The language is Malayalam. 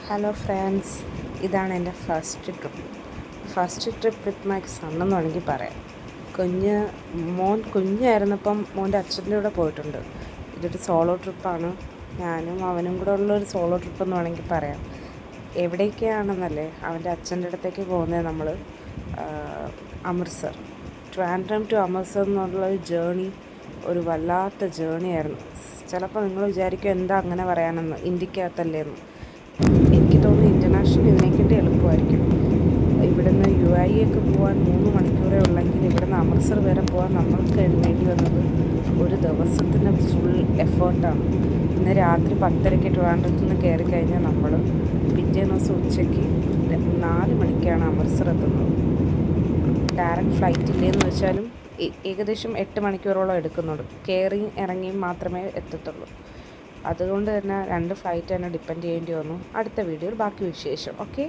ഹലോ ഫ്രണ്ട്സ്, ഇതാണ് എൻ്റെ first trip with my son എന്ന് വേണമെങ്കിൽ പറയാം. മോൻ കുഞ്ഞായിരുന്നപ്പം മോൻ്റെ അച്ഛൻ്റെ കൂടെ പോയിട്ടുണ്ട്. ഇതൊരു സോളോ ട്രിപ്പാണ്. ഞാനും അവനും കൂടെ ഉള്ളൊരു സോളോ ട്രിപ്പ് എന്ന് വേണമെങ്കിൽ പറയാം. എവിടേക്കാണെന്നല്ലേ, അവൻ്റെ അച്ഛൻ്റെ അടുത്തേക്ക് പോകുന്നത് നമ്മൾ അമൃത്സർ, ട്രിവാൻഡ്രം ടു അമൃത്സർ എന്നുള്ളൊരു ജേണി ഒരു വല്ലാത്ത ജേണി ആയിരുന്നു. ചിലപ്പോൾ നിങ്ങൾ വിചാരിക്കും എന്താ അങ്ങനെ പറയാനെന്ന്, ഇന്ത്യക്കകത്തല്ലേന്ന്. എനിക്ക് തോന്നുന്നു ഇൻ്റർനാഷണൽ ഇതിനെക്കാട്ടി എളുപ്പമായിരിക്കും. ഇവിടുന്ന് UAE ഒക്കെ പോകാൻ 3 മണിക്കൂറേ ഉള്ളെങ്കിൽ ഇവിടുന്ന് അമൃത്സർ വരെ പോകാൻ നമ്മൾക്ക് വേണ്ടി വന്നത് ഒരു ദിവസത്തിന് ഫുൾ എഫേർട്ടാണ്. ഇന്ന് രാത്രി 10:30 ട്രിവാൻഡ്രത്ത് നിന്ന് കയറി കഴിഞ്ഞാൽ നമ്മൾ പിറ്റേ ദിവസം ഉച്ചയ്ക്ക് 4 മണിക്കാണ് അമൃത്സർ എത്തുന്നത്. ഡയറക്റ്റ് ഫ്ലൈറ്റ് ഇല്ലെന്ന് വെച്ചാലും ഏകദേശം 8 മണിക്കൂറോളം എടുക്കുന്നുണ്ട്. കയറിയും ഇറങ്ങിയും മാത്രമേ എത്തത്തുള്ളൂ. അതുകൊണ്ട് തന്നെ 2 ഫ്ലൈറ്റ് തന്നെ ഡിപ്പെൻഡ് ചെയ്യേണ്ടി വന്നു. അടുത്ത വീഡിയോയിൽ ബാക്കി വിശേഷം. ഓക്കെ.